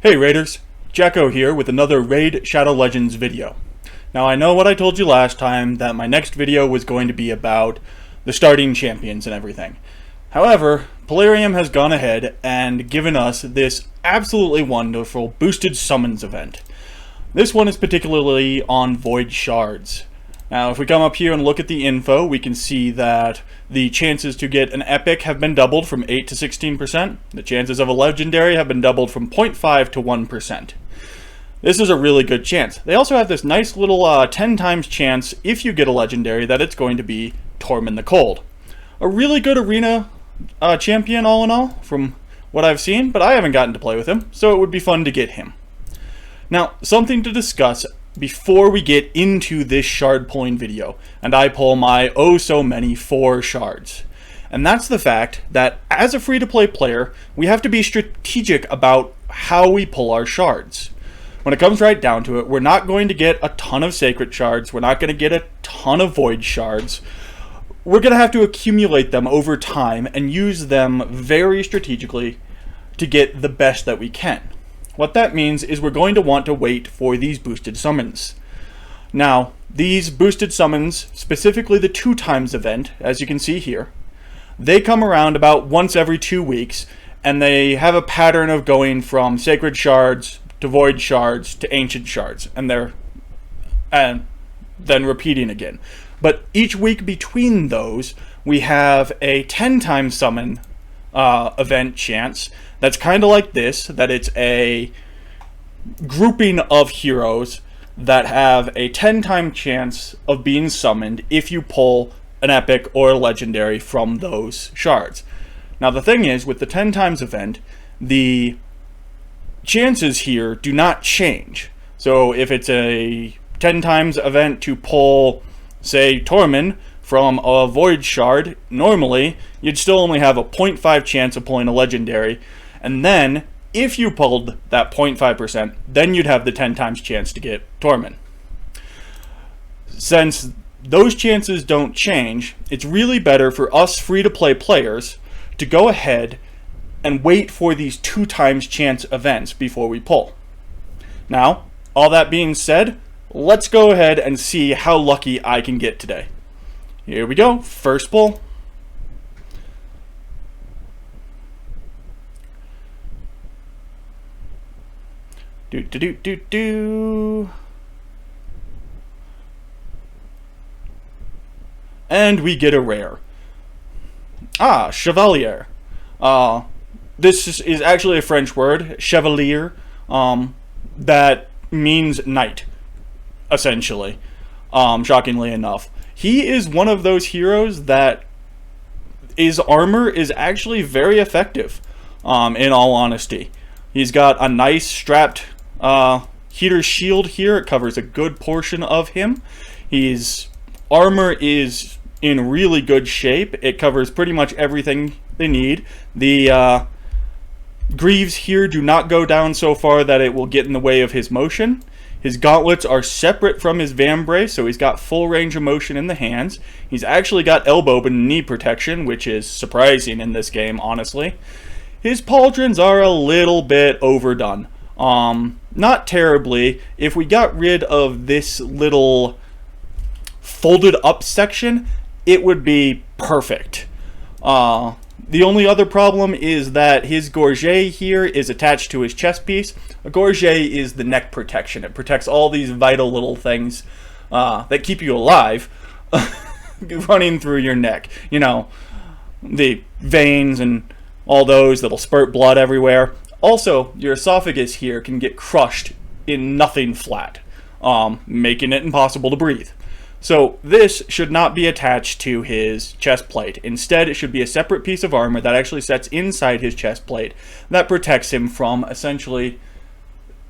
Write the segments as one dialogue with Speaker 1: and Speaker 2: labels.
Speaker 1: Hey Raiders, Jacko here with another Raid Shadow Legends video. Now I know what I told you last time, that my next video was going to be about the starting champions and everything. However, Polarium has gone ahead and given us this absolutely wonderful boosted summons event. This one is particularly on Void Shards. Now if we come up here and look at the info, we can see that the chances to get an epic have been doubled from 8 to 16%. The chances of a legendary have been doubled from 0.5 to 1%. This is a really good chance. They also have this nice little 10 times chance, if you get a legendary, that it's going to be Tormund the Cold. A really good arena champion all in all, from what I've seen, but I haven't gotten to play with him, so it would be fun to get him. Now, something to discuss before we get into this shard pulling video, and I pull my oh so many 4 shards. And that's the fact that as a free-to-play player, we have to be strategic about how we pull our shards. When it comes right down to it, we're not going to get a ton of sacred shards, we're not going to get a ton of void shards. We're going to have to accumulate them over time and use them very strategically to get the best that we can. What that means is we're going to want to wait for these boosted summons. Now, these boosted summons, specifically the 2 times event, as you can see here, they come around about once every 2 weeks, and they have a pattern of going from sacred shards to void shards to ancient shards, and then repeating again. But each week between those, we have a 10 times summon event chance. That's kind of like this, that it's a grouping of heroes that have a 10 time chance of being summoned if you pull an epic or a legendary from those shards. Now the thing is, with the 10 times event, the chances here do not change. So if it's a 10 times event to pull, say, Tormund from a void shard, normally you'd still only have a 0.5 chance of pulling a legendary, and then if you pulled that 0.5%, then you'd have the 10 times chance to get Tormund. Since those chances don't change, it's really better for us free-to-play players to go ahead and wait for these 2 times chance events before we pull. Now, all that being said, let's go ahead and see how lucky I can get today. Here we go, first pull. And we get a rare. Chevalier. This is actually a French word, chevalier, that means knight, essentially, shockingly enough. He is one of those heroes that his armor is actually very effective, in all honesty. He's got a nice strapped heater shield here. It covers a good portion of him. His armor is in really good shape. It covers pretty much everything they need. The greaves here do not go down so far that it will get in the way of his motion. His gauntlets are separate from his vambrace, so he's got full range of motion in the hands. He's actually got elbow and knee protection, which is surprising in this game, honestly. His pauldrons are a little bit overdone. Not terribly. If we got rid of this little folded up section, it would be perfect. The only other problem is that his gorget here is attached to his chest piece. A gorget is the neck protection. It protects all these vital little things that keep you alive running through your neck. You know, the veins and all those that'll spurt blood everywhere. Also, your esophagus here can get crushed in nothing flat, making it impossible to breathe. So this should not be attached to his chest plate. Instead, it should be a separate piece of armor that actually sets inside his chest plate that protects him from essentially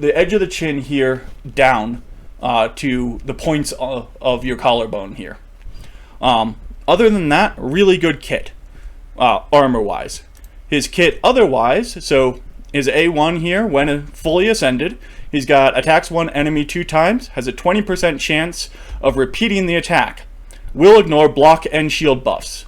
Speaker 1: the edge of the chin here down to the points of your collarbone here. Other than that, really good kit, armor-wise. His kit otherwise, so his A1 here, when fully ascended, he's got attacks one enemy 2 times, has a 20% chance of repeating the attack. Will ignore block and shield buffs.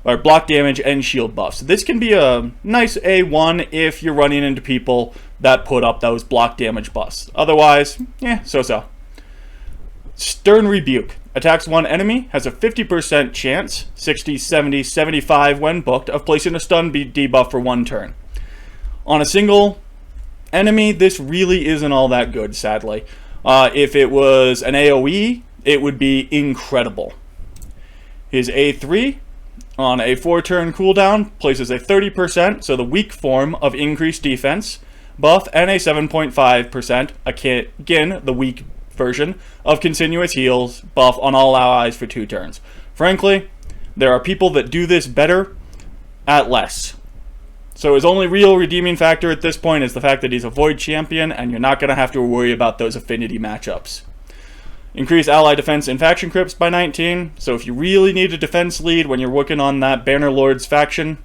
Speaker 1: or block damage and shield buffs. This can be a nice A1 if you're running into people that put up those block damage buffs. Otherwise, so-so. Stern Rebuke. Attacks one enemy, has a 50% chance, 60, 70, 75 when booked, of placing a stun debuff for 1 turn. On a single enemy, this really isn't all that good, sadly. If it was an AoE, it would be incredible. His A3, on a 4-turn cooldown, places a 30%, so the weak form of increased defense, buff, and a 7.5%, again, the weak version, of continuous heals buff on all allies for 2 turns. Frankly, there are people that do this better at less. So his only real redeeming factor at this point is the fact that he's a Void champion, and you're not going to have to worry about those affinity matchups. Increase ally defense and faction crypts by 19, so if you really need a defense lead when you're working on that Bannerlord's faction,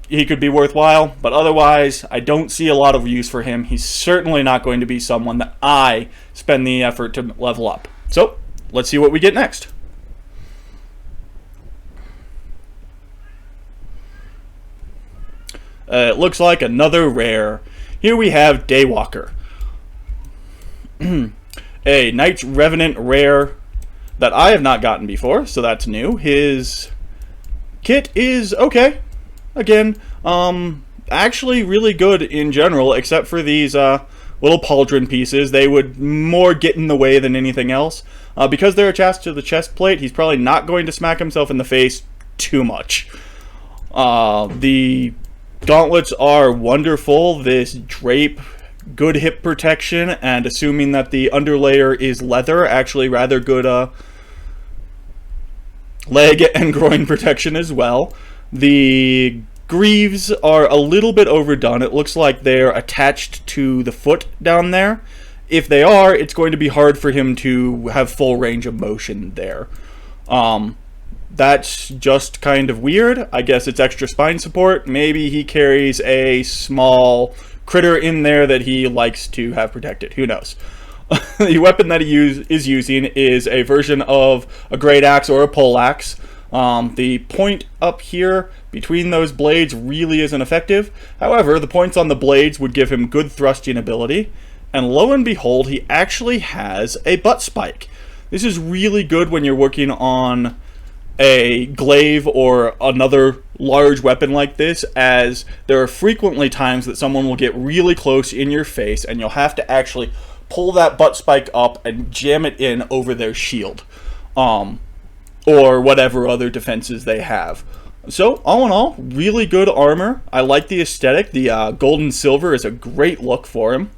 Speaker 1: he could be worthwhile, but otherwise, I don't see a lot of use for him. He's certainly not going to be someone that I spend the effort to level up. So, let's see what we get next. It looks like another rare. Here we have Daywalker. A Knight's Revenant rare that I have not gotten before, so that's new. His kit is okay. Again, actually really good in general, except for these little pauldron pieces. They would more get in the way than anything else. Because they're attached to the chest plate, he's probably not going to smack himself in the face too much. The gauntlets are wonderful. This drape, good hip protection, and assuming that the underlayer is leather, actually rather good leg and groin protection as well. The greaves are a little bit overdone. It looks like they're attached to the foot down there. If they are, it's going to be hard for him to have full range of motion there. That's just kind of weird. I guess it's extra spine support. Maybe he carries a small critter in there that he likes to have protected. Who knows? The weapon that he is using is a version of a great axe or a poleaxe. The point up here between those blades really isn't effective. However, the points on the blades would give him good thrusting ability. And lo and behold, he actually has a butt spike. This is really good when you're working on a glaive or another large weapon like this, as there are frequently times that someone will get really close in your face and you'll have to actually pull that butt spike up and jam it in over their shield. Or whatever other defenses they have. So, all in all, really good armor. I like the aesthetic. The gold and silver is a great look for him.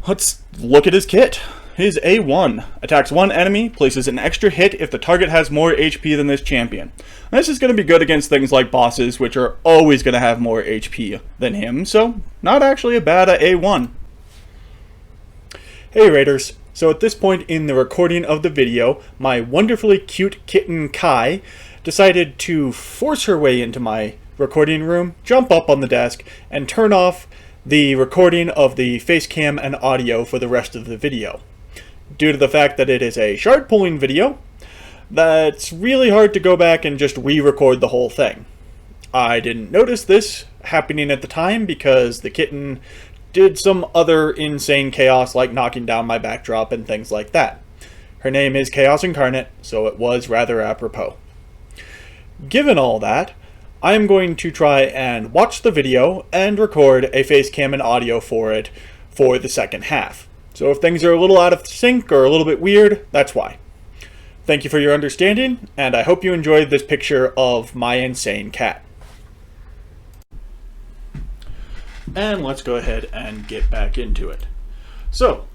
Speaker 1: Let's look at his kit. His A1 attacks one enemy, places an extra hit if the target has more HP than this champion. And this is going to be good against things like bosses, which are always going to have more HP than him, so not actually a bad A1. Hey Raiders, so at this point in the recording of the video, my wonderfully cute kitten Kai decided to force her way into my recording room, jump up on the desk, and turn off the recording of the face cam and audio for the rest of the video. Due to the fact that it is a shard pulling video, that's really hard to go back and just re-record the whole thing. I didn't notice this happening at the time because the kitten did some other insane chaos like knocking down my backdrop and things like that. Her name is Chaos Incarnate, so it was rather apropos. Given all that, I am going to try and watch the video and record a face cam and audio for it for the second half. So if things are a little out of sync or a little bit weird, that's why. Thank you for your understanding, and I hope you enjoyed this picture of my insane cat. And let's go ahead and get back into it. So,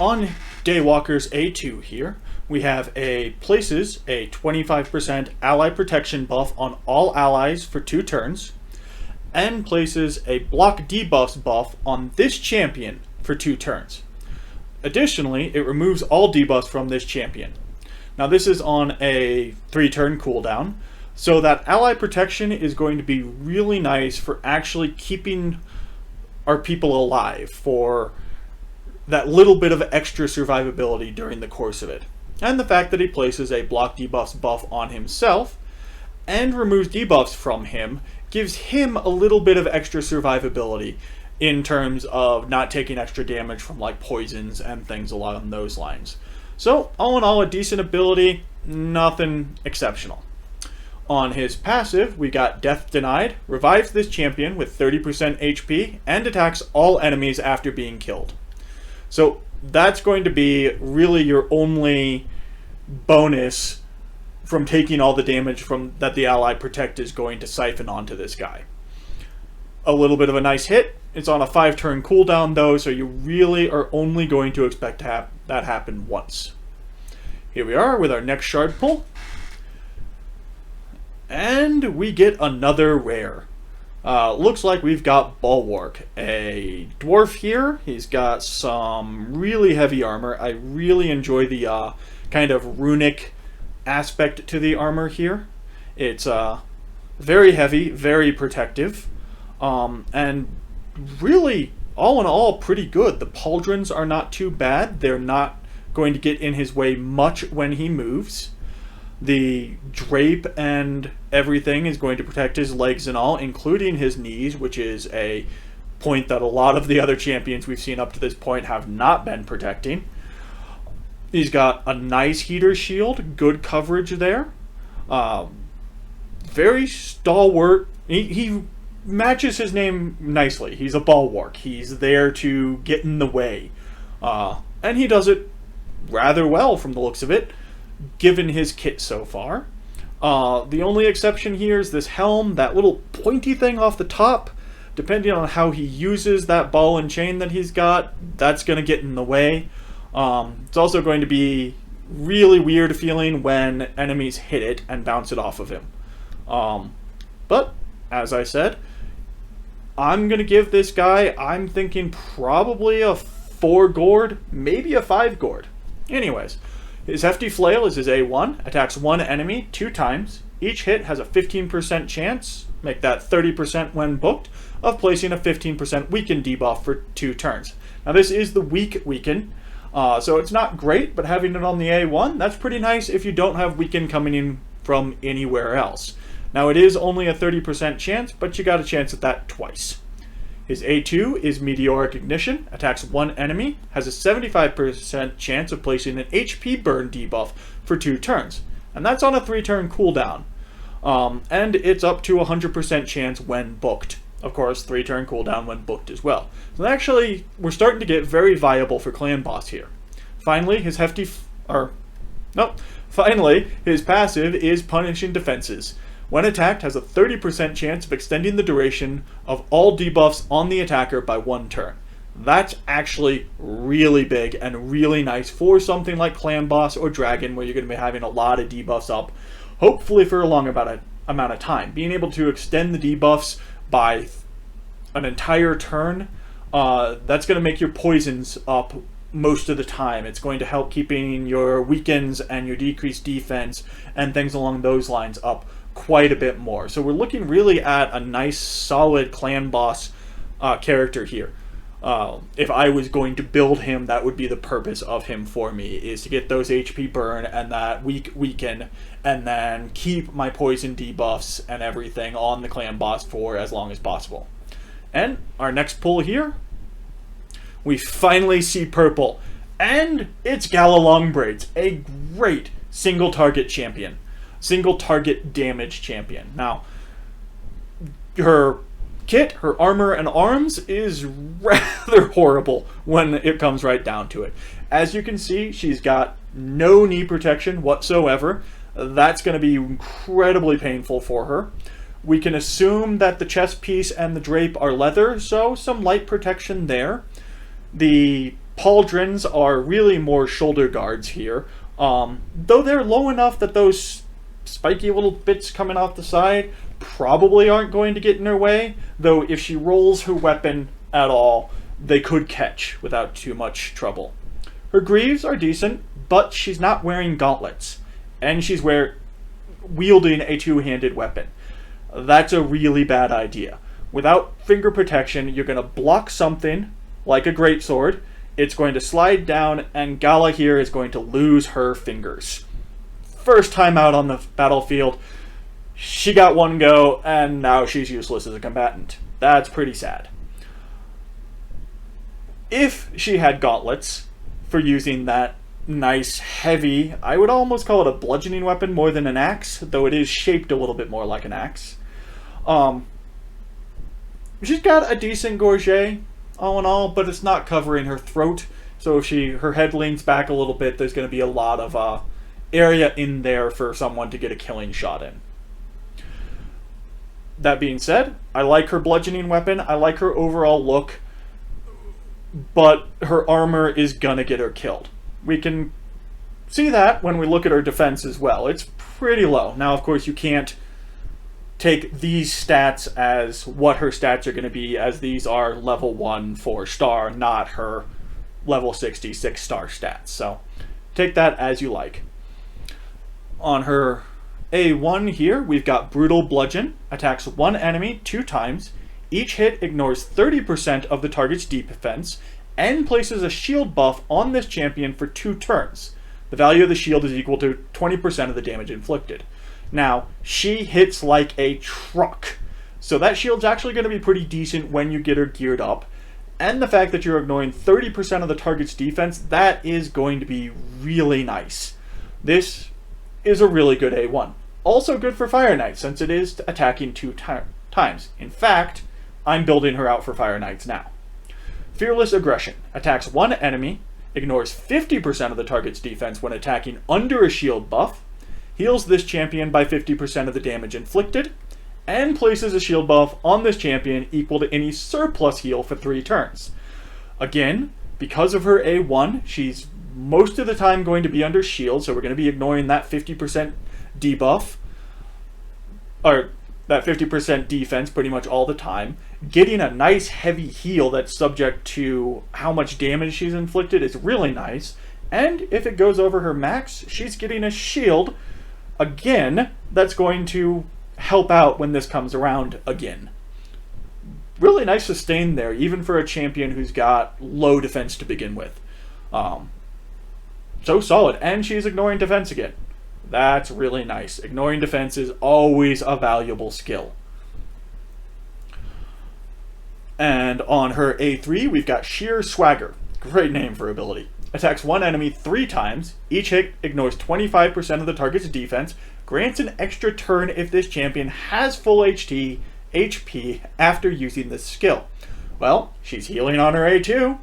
Speaker 1: on Daywalker's A2 here, we have places a 25% ally protection buff on all allies for 2 turns, and places a block debuffs buff on this champion for 2 turns. Additionally, it removes all debuffs from this champion. Now this is on a 3-turn cooldown, so that ally protection is going to be really nice for actually keeping our people alive, for that little bit of extra survivability during the course of it. And the fact that he places a block debuffs buff on himself and removes debuffs from him gives him a little bit of extra survivability in terms of not taking extra damage from like poisons and things along those lines. So all in all, a decent ability, nothing exceptional. On his passive, we got Death Denied, revives this champion with 30% HP, and attacks all enemies after being killed. So that's going to be really your only bonus from taking all the damage from that the ally Protect is going to siphon onto this guy. A little bit of a nice hit. It's on a 5-turn cooldown though, so you really are only going to expect to have that happen once. Here we are with our next shard pull. And we get another rare. Looks like we've got Bulwark, a dwarf here. He's got some really heavy armor. I really enjoy the kind of runic aspect to the armor here. It's very heavy, very protective, and really, all in all, pretty good. The pauldrons are not too bad. They're not going to get in his way much when he moves. The drape and everything is going to protect his legs and all, including his knees, which is a point that a lot of the other champions we've seen up to this point have not been protecting. He's got a nice heater shield, good coverage there. Very stalwart. He matches his name nicely. He's a bulwark. He's there to get in the way. And he does it rather well from the looks of it, given his kit so far. The only exception here is this helm, that little pointy thing off the top. Depending on how he uses that ball and chain that he's got, that's going to get in the way. It's also going to be really weird feeling when enemies hit it and bounce it off of him. But, as I said, I'm going to give this guy, I'm thinking probably a 4 gourd, maybe a 5 gourd. Anyways, his Hefty Flail is his A1, attacks one enemy 2 times. Each hit has a 15% chance, make that 30% when booked, of placing a 15% weaken debuff for 2 turns. Now this is the weak weaken, so it's not great, but having it on the A1, that's pretty nice if you don't have weaken coming in from anywhere else. Now it is only a 30% chance, but you got a chance at that twice. His A2 is Meteoric Ignition, attacks one enemy, has a 75% chance of placing an HP burn debuff for 2 turns. And that's on a 3-turn cooldown. And it's up to 100% chance when booked. Of course, 3-turn cooldown when booked as well. So actually, we're starting to get very viable for Clan Boss here. Finally, his Finally, his passive is Punishing Defenses. When attacked, has a 30% chance of extending the duration of all debuffs on the attacker by 1 turn. That's actually really big and really nice for something like Clan Boss or Dragon, where you're going to be having a lot of debuffs up, hopefully for a long amount of time. Being able to extend the debuffs by an entire turn, that's going to make your poisons up most of the time. It's going to help keeping your weakens and your decreased defense and things along those lines up quite a bit more. So we're looking really at a nice solid Clan Boss character here. If I was going to build him, that would be the purpose of him for me, is to get those HP burn and that weaken, and then keep my poison debuffs and everything on the Clan Boss for as long as possible. And our next pull here, we finally see purple, and it's Gala Longbraids, a great single target champion. Single target damage champion. Now, her kit, her armor and arms is rather horrible when it comes right down to it. As you can see, she's got no knee protection whatsoever. That's going to be incredibly painful for her. We can assume that the chest piece and the drape are leather, so some light protection there. The pauldrons are really more shoulder guards here, though they're low enough that those spiky little bits coming off the side probably aren't going to get in her way, though if she rolls her weapon at all, they could catch without too much trouble. Her greaves are decent, but she's not wearing gauntlets, and she's wielding a 2-handed weapon. That's a really bad idea. Without finger protection, you're going to block something like a greatsword, it's going to slide down, and Gala here is going to lose her fingers. First time out on the battlefield, she got one go, and now she's useless as a combatant. That's pretty sad. If she had gauntlets for using that nice, heavy, I would almost call it a bludgeoning weapon more than an axe, though it is shaped a little bit more like an axe. She's got a decent gorget, all in all, but it's not covering her throat, so if her head leans back a little bit, there's going to be a lot of area in there for someone to get a killing shot in. That being said, I like her bludgeoning weapon, I like her overall look, but her armor is gonna get her killed. We can see that when we look at her defense as well. It's pretty low. Now, of course, you can't take these stats as what her stats are going to be, as these are level 1 4-star, not her level 60 6-star stats. So take that as you like. On her A1 here, we've got Brutal Bludgeon. Attacks one enemy 2 times. Each hit ignores 30% of the target's defense and places a shield buff on this champion for 2 turns. The value of the shield is equal to 20% of the damage inflicted. Now, she hits like a truck, so that shield's actually going to be pretty decent when you get her geared up. And the fact that you're ignoring 30% of the target's defense, that is going to be really nice. This is a really good A1. Also good for Fire Knights, since it is attacking 2 times. In fact, I'm building her out for Fire Knights now. Fearless Aggression. Attacks one enemy, ignores 50% of the target's defense when attacking under a shield buff, heals this champion by 50% of the damage inflicted, and places a shield buff on this champion equal to any surplus heal for 3 turns. Again, because of her A1, she's most of the time going to be under shield, so we're going to be ignoring that 50% debuff, or that 50% defense pretty much all the time. Getting a nice heavy heal that's subject to how much damage she's inflicted is really nice. And if it goes over her max, she's getting a shield, again, that's going to help out when this comes around again. Really nice sustain there, even for a champion who's got low defense to begin with. So solid. And she's ignoring defense again. That's really nice. Ignoring defense is always a valuable skill. And on her A3, we've got Sheer Swagger. Great name for ability. Attacks one enemy 3 times. Each hit ignores 25% of the target's defense. Grants an extra turn if this champion has full HP after using this skill. Well, she's healing on her A2.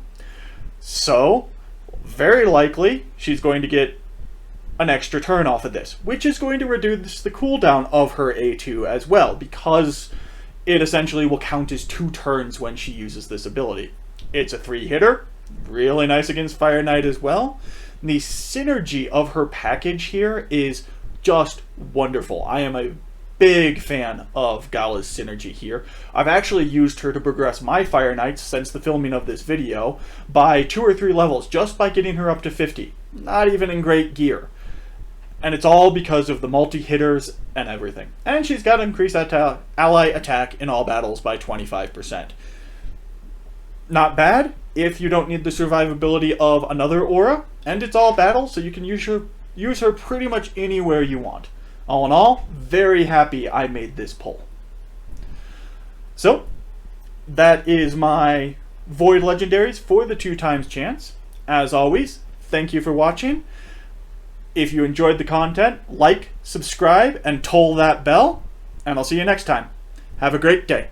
Speaker 1: So, very likely, she's going to get an extra turn off of this, which is going to reduce the cooldown of her A2 as well, because it essentially will count as 2 turns when she uses this ability. It's a 3-hitter, really nice against Fire Knight as well. The synergy of her package here is just wonderful. I am a big fan of Gala's synergy here. I've actually used her to progress my Fire Knights since the filming of this video by 2 or 3 levels, just by getting her up to 50. Not even in great gear. And it's all because of the multi-hitters and everything. And she's got increased ally attack in all battles by 25%. Not bad if you don't need the survivability of another aura, and it's all battle, so you can use her pretty much anywhere you want. All in all, very happy I made this pull. So, that is my Void Legendaries for the 2 times chance. As always, thank you for watching. If you enjoyed the content, like, subscribe, and toll that bell, and I'll see you next time. Have a great day.